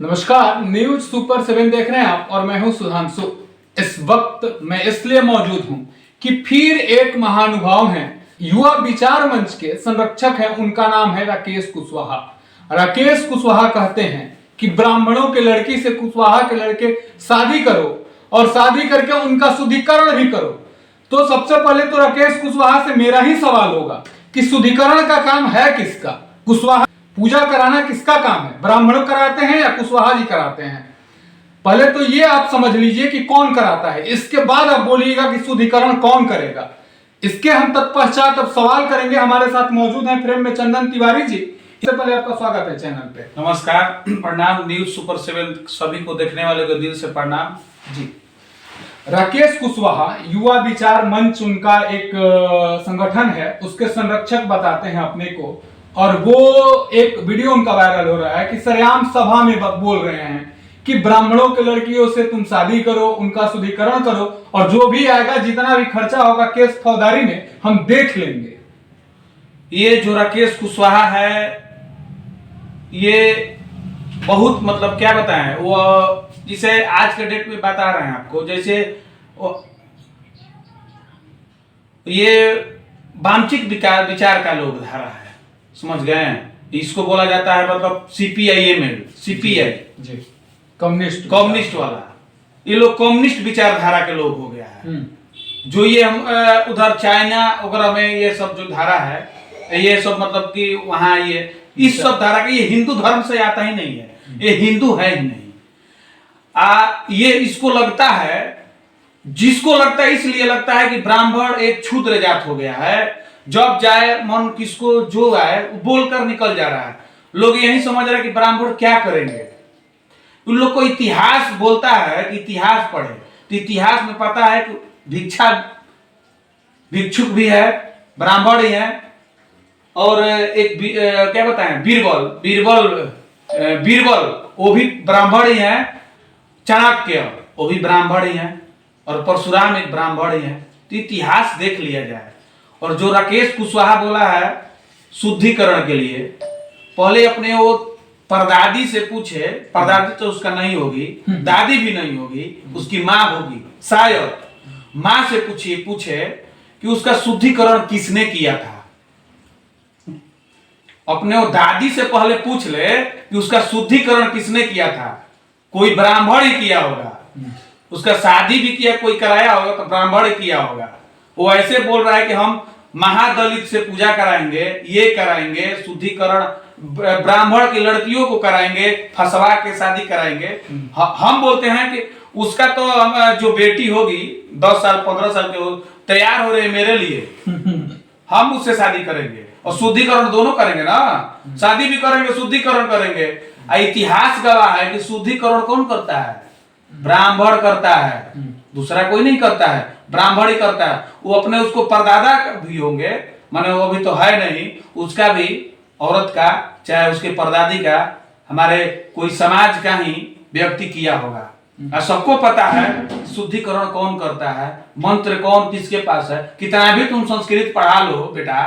नमस्कार, news super 7 देख रहे हैं आप और मैं हूं सुधांशु। इस वक्त मैं इसलिए मौजूद हूं कि फिर एक महानुभाव हैं, युवा विचार मंच के संरक्षक हैं। उनका नाम है राकेश कुशवाहा। राकेश कुशवाहा कहते हैं कि ब्राह्मणों के लड़की से कुशवाहा के लड़के शादी करो और शादी करके उनका शुद्धिकरण भी करो। तो सबसे पहले तो राकेश कुशवाहा से मेरा ही सवाल होगा कि शुद्धिकरण का काम है किसका? कुशवाहा पूजा कराना किसका काम है? ब्राह्मण कराते हैं या कुशवाहा जी कराते हैं? पहले तो ये आप समझ लीजिए कि कौन कराता है, इसके बाद आप बोलिएगा कि शुद्धिकरण कौन करेगा। इसके हम तत्पश्चात अब सवाल करेंगे। हमारे साथ मौजूद हैं फ्रेम में चंदन तिवारी जी। इससे पहले आपका स्वागत है चैनल पे। नमस्कार, प्रणाम। न्यूज सुपर 7 सभी को देखने वाले को दिल से प्रणाम जी। राकेश कुशवाहा युवा विचार मंच उनका एक संगठन है, उसके संरक्षक बताते हैं अपने को। और वो एक वीडियो उनका वायरल हो रहा है कि सरेआम सभा में बोल रहे हैं कि ब्राह्मणों के लड़कियों से तुम शादी करो, उनका शुद्धिकरण करो और जो भी आएगा, जितना भी खर्चा होगा केस फौजदारी में हम देख लेंगे। ये जो राकेश कुशवाहा है, ये बहुत मतलब क्या बताएं, वो जिसे आज के डेट में बता रहे हैं आपको, जैसे ये वांछित विचार का लोग धारा है, समझ गए? इसको बोला जाता है मतलब सीपीआई जी, कम्युनिस्ट वाला। ये लोग कम्युनिस्ट विचारधारा के लोग हो गया है। जो ये हम उधर चाइना वगैरह में ये सब जो धारा है, ये सब मतलब कि वहाँ ये इस सब धारा के, ये हिंदू धर्म से आता ही नहीं है, ये हिंदू है ही नहीं। ये इसको लगता है, जिसको लगता है इसलिए लगता है कि ब्राह्मण एक क्षुद्र जात हो गया है। जब जाए मन किसको जो आए बोलकर निकल जा रहा है। लोग यही समझ रहे हैं कि ब्राह्मण क्या करेंगे। उन लोग को इतिहास बोलता है कि इतिहास पढ़े, तो इतिहास में पता है कि भिक्षुक भी है, ब्राह्मण ही है। और एक क्या बताएं, बीरबल वो भी ब्राह्मण ही है। चाणक्य वो भी ब्राह्मण ही है और परशुराम एक ब्राह्मण ही है। तो इतिहास देख लिया जाए। और जो राकेश कुशवाहा बोला है शुद्धिकरण के लिए, पहले अपने वो परदादी से पूछे। परदादी तो उसका नहीं होगी, दादी भी नहीं होगी, उसकी माँ होगी शायद। माँ से पूछे कि उसका शुद्धिकरण किसने किया था। अपने वो दादी से पहले पूछ ले कि उसका शुद्धिकरण किसने किया था। कोई ब्राह्मण ही किया होगा। उसका शादी भी किया कोई कराया होगा तो ब्राह्मण ही किया होगा। वो ऐसे बोल रहा है कि हम महादलित से पूजा कराएंगे, ये कराएंगे, शुद्धिकरण ब्राह्मण की लड़कियों को कराएंगे, फंसवा के शादी कराएंगे। हम बोलते हैं कि उसका तो जो बेटी होगी 10 साल 15 साल के हो, तैयार हो रहे हैं मेरे लिए, हम उससे शादी करेंगे और शुद्धिकरण दोनों करेंगे ना। शादी भी करेंगे, शुद्धिकरण करेंगे। इतिहास गवाह है कि शुद्धिकरण कौन करता है? ब्राह्मण करता है, दूसरा कोई नहीं करता है, ब्राह्मण ही करता है। वो अपने उसको परदादा भी होंगे, माने वो भी तो है नहीं, उसका भी औरत का, चाहे उसके परदादी का, हमारे कोई समाज का ही व्यक्ति किया होगा। और सबको पता है शुद्धिकरण कौन करता है, मंत्र कौन किसके पास है। कितना भी तुम संस्कृत पढ़ा लो बेटा,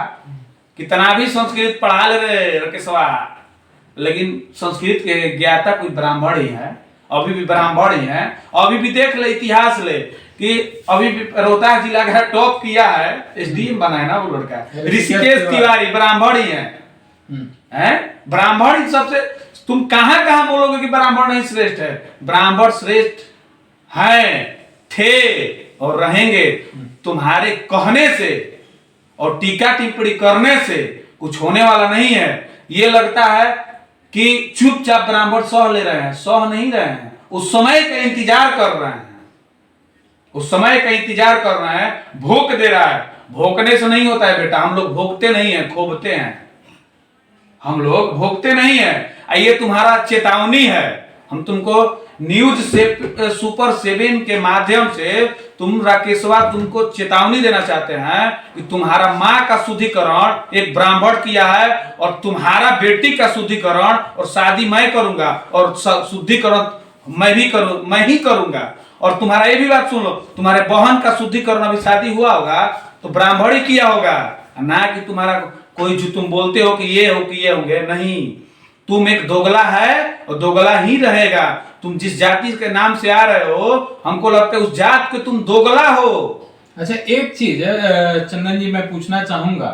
कितना भी संस्कृत पढ़ा ले रे रकेशवा, लेकिन संस्कृत के ज्ञाता कोई ब्राह्मण ही है, अभी भी ब्राह्मण ही है। अभी भी देख ले, इतिहास ले कि अभी भी रोहतास जिला का टॉप किया है, एसडीएम बना है ना वो लड़का, ऋषिकेश तिवारी, ब्राह्मण ही है। ब्राह्मण ही सबसे, तुम कहां कहां बोलोगे कि ब्राह्मण नहीं श्रेष्ठ है? ब्राह्मण श्रेष्ठ हैं, थे और रहेंगे। तुम्हारे कहने से और टीका टिप्पणी करने से कुछ होने वाला नहीं है। ये लगता है कि चुपचाप ब्राह्मण सह ले रहे हैं, सह नहीं रहे हैं, उस समय का इंतजार कर रहे हैं, उस समय का इंतजार कर रहे हैं। भोंक दे रहा है, भोंकने से नहीं होता है बेटा। हम लोग भोंकते नहीं है, खोबते हैं। हम लोग भोंकते नहीं है। ये तुम्हारा चेतावनी है। हम तुमको न्यूज से सुपर 7 के माध्यम से तुम राकेशवा, तुमको चेतावनी देना चाहते हैं कि तुम्हारा माँ का शुद्धिकरण एक ब्राह्मण किया है और तुम्हारा बेटी का शुद्धिकरण और शादी मैं करूंगा और शुद्धिकरण मैं ही करूंगा। और तुम्हारा ये भी बात सुन लो, तुम्हारे बहन का शुद्धिकरण अभी शादी हुआ होगा तो ब्राह्मण ही किया होगा, ना कि तुम्हारा कोई जो तुम बोलते हो कि ये हो कि ये होंगे। नहीं, तुम एक दोगला है और दोगला ही रहेगा। तुम जिस जाति के नाम से आ रहे हो, हमको लगता है उस जात के तुम दोगला हो। अच्छा, एक चीज है चंदन जी, मैं पूछना चाहूंगा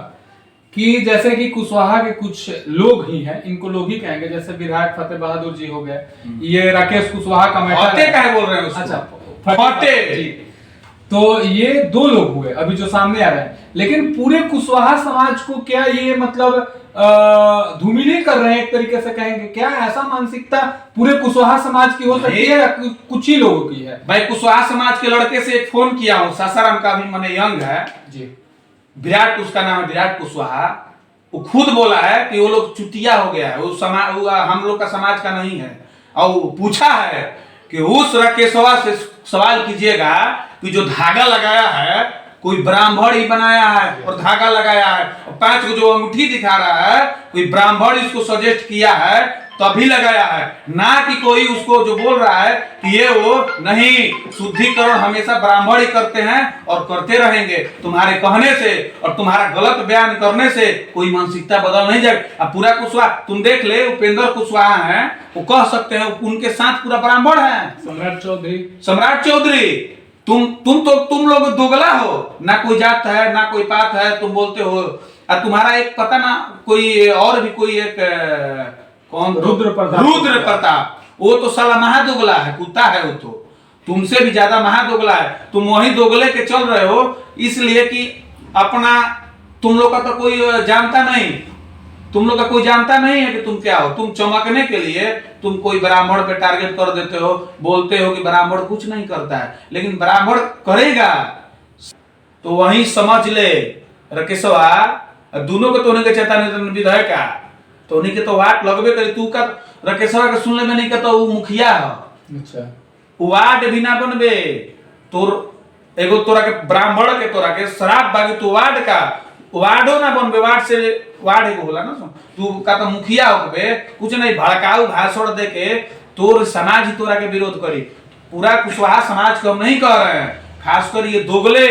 कि जैसे कि कुशवाहा के कुछ लोग ही हैं, इनको लोग ही कहेंगे, जैसे विधायक फतेह बहादुर जी हो गए, ये राकेश कुशवाहा का फतेह काहे बोल रहे हैं उसको? अच्छा, फतेह जी। तो ये दो लोग हुए अभी जो सामने आ रहे हैं, लेकिन पूरे कुशवाहा समाज को क्या ये मतलब धूमिल कर रहे हैं, एक तरीके से कहेंगे? क्या ऐसा मानसिकता पूरे कुशवाहा समाज की हो सकती है या कुछ ही लोगों की है? भाई, कुशवाहा समाज के लड़के से एक फोन किया हूँ, सासाराम का भी मने यंग है जी, विराट, उसका नाम है विराट कुशवाहा। वो खुद बोला है कि वो लोग चुतिया हो गया है, वो समाज हम लोग का समाज का नहीं है। और वो पूछा है कि उस राकेशवा से सवाल कीजिएगा कि जो धागा लगाया है कोई ब्राह्मण ही बनाया है और धागा लगाया है, और 5 को जो अंगूठी दिखा रहा है कोई ब्राह्मण इसको सजेस्ट किया है तभी लगाया है, ना कि कोई उसको जो बोल रहा है कि ये वो नहीं। शुद्धिकरण हमेशा ब्राह्मण ही करते हैं और करते रहेंगे। तुम्हारे कहने से और तुम्हारा गलत बयान करने से कोई मानसिकता बदल नहीं जाएगी। अब पूरा कुशवाहा तुम देख ले, उपेंद्र कुशवाहा है, वो कह सकते हैं उनके साथ पूरा ब्राह्मण है। सम्राट चौधरी, तुम लोग दोगला हो, ना कोई जात है ना कोई पात है, तुम बोलते हो। और तुम्हारा एक पता ना कोई और भी कोई एक कौन, रुद्र प्रताप, वो तो साला महादोगला है, कुत्ता है वो तो, तुमसे भी ज्यादा महादोगला है। तुम वही दोगले के चल रहे हो इसलिए कि अपना तुम लोग का तो कोई जानता नहीं, तुम लोग का कोई जानता नहीं है कि तुम क्या हो। तुम चमकने के लिए तुम कोई ब्राह्मण पे टारगेट कर देते हो, बोलते हो कि ब्राह्मण कुछ नहीं करता है, लेकिन ब्राह्मण करेगा तो वही समझ ले रकेशवा। दोनों के तो उन्हीं के चेतावनी विधायक का तो उन्हीं के तो वाट लगबे करी। तू का रकेशवा के सुनले में नहीं कहता वो मुखिया है। अच्छा, वार्ड भी ना बनबे तोर, एगो तोरा के ब्राह्मण के तोरा के शराब बागी, तू वार्ड का वार्डो ना बनबे, वार्ड से वार्ड एगो होला ना, तू का तो मुखिया होबे, कुछ नहीं भड़काऊ भाषण दे के तोर समाज ही तोरा के विरोध करी। पूरा कुशवाहा समाज को हम नहीं कह रहे हैं, खासकर ये दोगले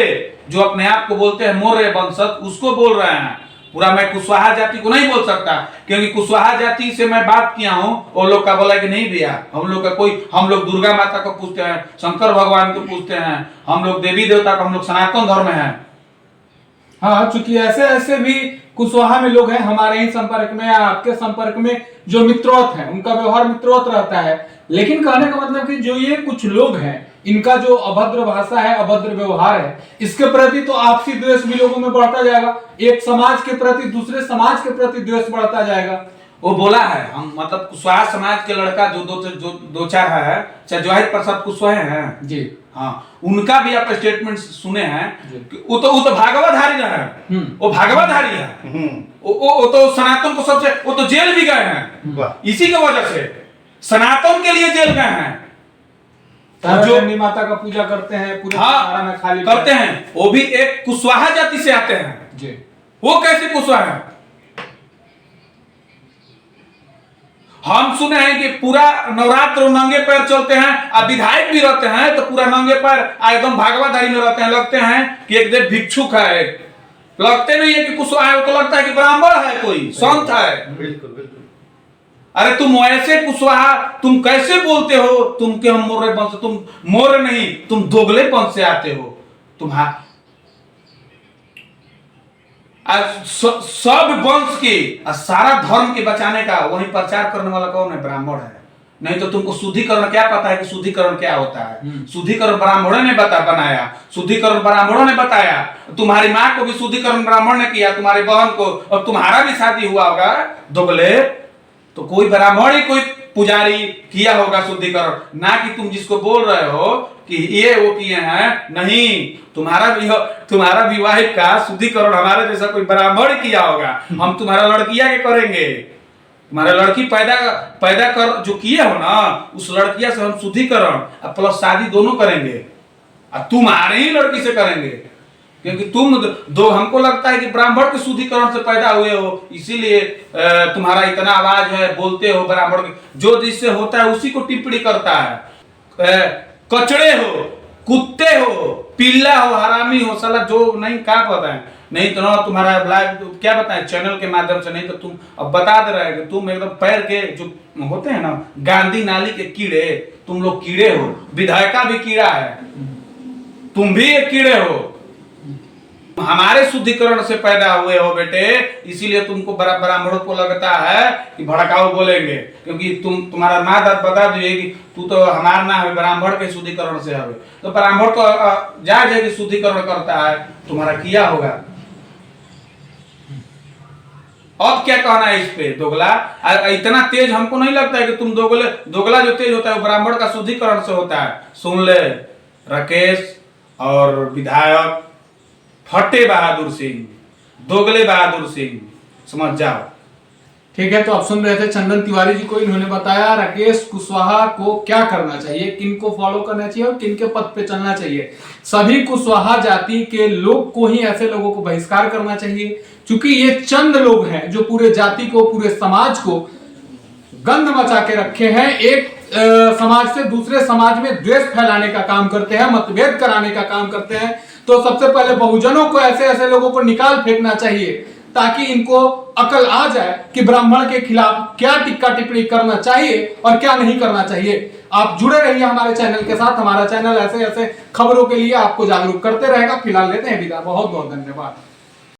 जो अपने आप को बोलते हैं मौर्य वंशज, उसको बोल रहे हैं। पूरा मैं कुशवाहा जाति को नहीं बोल सकता, क्योंकि कुशवाहा जाति से मैं बात किया हूं, वो लोग का बोला कि नहीं भैया हम लोग का कोई, हम लोग दुर्गा माता को पूछते हैं, शंकर भगवान को पूछते हैं, हम लोग देवी देवता को, हम लोग सनातन धर्म है। हाँ, चूंकि ऐसे ऐसे भी कुशवाहा में लोग हैं हमारे ही संपर्क में या आपके संपर्क में जो मित्रवत हैं, उनका व्यवहार मित्रवत रहता है। लेकिन कहने का मतलब कि जो ये कुछ लोग हैं, इनका जो अभद्र भाषा है, अभद्र व्यवहार है, इसके प्रति तो आपसी द्वेष भी लोगों में बढ़ता जाएगा। एक समाज के प्रति दूसरे समाज के प्रति द्वेष बढ़ता जाएगा। वो बोला है, हम मतलब कुशवाहा समाज के लड़का जो दो चार है, चाहे जवाहिर प्रसाद कुशवाहा हैं जी, हाँ, उनका भी आप स्टेटमेंट सुने हैं कि वो तो भागवतधारी है, वो भागवतधारी है, वो तो सनातन को सबसे, वो तो जेल भी गए हैं इसी की वजह से, सनातन के लिए जेल गए हैं। जो माता का पूजा करते हैं पूरे में खाली करते हैं, वो भी एक कुशवाहा जाति से आते हैं जी। वो कैसे कुशवाहा है? हम सुने हैं कि पूरा नवरात्र नंगे पैर चलते हैं, अब विधायक भी रहते हैं तो पूरा नंगे पैर एकदम भागवतधारी में रहते हैं, लगते हैं कि एक देव भिक्षुक है, लगते नहीं है कि कुशवाहा है, तो लगता है कि ब्राह्मण है, कोई संत है। बिल्कुल बिल्कुल। अरे तुम ऐसे कुशवाहा, तुम कैसे बोलते हो तुम के हम मौर्य वंश, तुम मौर्य नहीं, तुम दोगले वंश से आते हो। तुम्हारा सब वंश के सारा धर्म के बचाने का वही प्रचार करने वाला कौन है? ब्राह्मण है। नहीं तो तुमको शुद्धिकरण क्या पता है कि शुद्धिकरण क्या होता है? शुद्धिकरण ब्राह्मणों ने बनाया, शुद्धिकरण ब्राह्मणों ने बताया। तुम्हारी माँ को भी शुद्धिकरण ब्राह्मण ने किया, तुम्हारी बहन को, और तुम्हारा भी शादी हुआ होगा दोगले, तो कोई ब्राह्मण ही कोई पुजारी किया होगा शुद्धिकरण, ना कि तुम जिसको बोल रहे हो कि ये वो किए हैं। नहीं, तुम्हारा विवाहित का शुद्धिकरण हमारे जैसा कोई ब्राह्मण किया होगा। हम तुम्हारा लड़कियां के करेंगे, तुम्हारा लड़की पैदा कर जो किए हो ना, उस लड़कियां से हम शुद्धिकरण प्लस शादी दोनों करेंगे, और तुम्हारे ही लड़की से करेंगे, क्योंकि तुम दो, हमको लगता है कि ब्राह्मण के शुद्धिकरण से पैदा हुए हो, इसीलिए तुम्हारा इतना आवाज है, बोलते हो ब्राह्मण के, जो जिससे होता है उसी को टिप्पणी करता है। कचड़े हो, कुत्ते हो, पिल्ला हो, हरामी हो, साला जो नहीं क्या पता है, नहीं तो ना तुम्हारा लाइव क्या बताएं चैनल के माध्यम से, नहीं तो तुम अब बता दे रहे हैं कि तुम एकदम पैर के जो होते हैं ना गांधी नाली के कीड़े, तुम लोग कीड़े हो। विधायका भी कीड़ा है, तुम भी एक कीड़े हो। हमारे शुद्धिकरण से पैदा हुए हो बेटे, इसीलिए तुमको ब्राह्मणों को लगता है कि भड़काऊ बोलेंगे, क्योंकि तुम्हारा माँ बता दिए कि तू तो हमारा ना है, ब्राह्मण के शुद्धिकरण से है। तो ब्राह्मण तो जायज है कि शुद्धिकरण करता है, तुम्हारा किया होगा। अब क्या कहना है इस पे दोगला? इतना तेज हमको नहीं लगता है कि तुम दोगला जो तेज होता है वो ब्राह्मण का शुद्धिकरण से होता है। सुन ले राकेश और विधायक फटे बहादुर सिंह, दोगले बहादुर सिंह, समझ जाओ। ठीक है, तो आप सुन रहे थे चंदन तिवारी जी को। इन्होंने बताया राकेश कुशवाहा को क्या करना चाहिए, किनको फॉलो करना चाहिए और किनके पथ पे चलना चाहिए। सभी कुशवाहा जाति के लोग को ही ऐसे लोगों को बहिष्कार करना चाहिए, क्योंकि ये चंद लोग हैं जो पूरे जाति को, पूरे समाज को गंध मचा के रखे हैं। एक समाज से दूसरे समाज में द्वेष फैलाने का काम करते हैं, मतभेद कराने का काम करते हैं। तो सबसे पहले बहुजनों को ऐसे ऐसे लोगों को निकाल फेंकना चाहिए, ताकि इनको अकल आ जाए कि ब्राह्मण के खिलाफ क्या टिक्का टिप्पणी करना चाहिए और क्या नहीं करना चाहिए। आप जुड़े रहिए हमारे चैनल के साथ। हमारा चैनल ऐसे ऐसे खबरों के लिए आपको जागरूक करते रहेगा। फिलहाल लेते हैं विदा। बहुत बहुत धन्यवाद।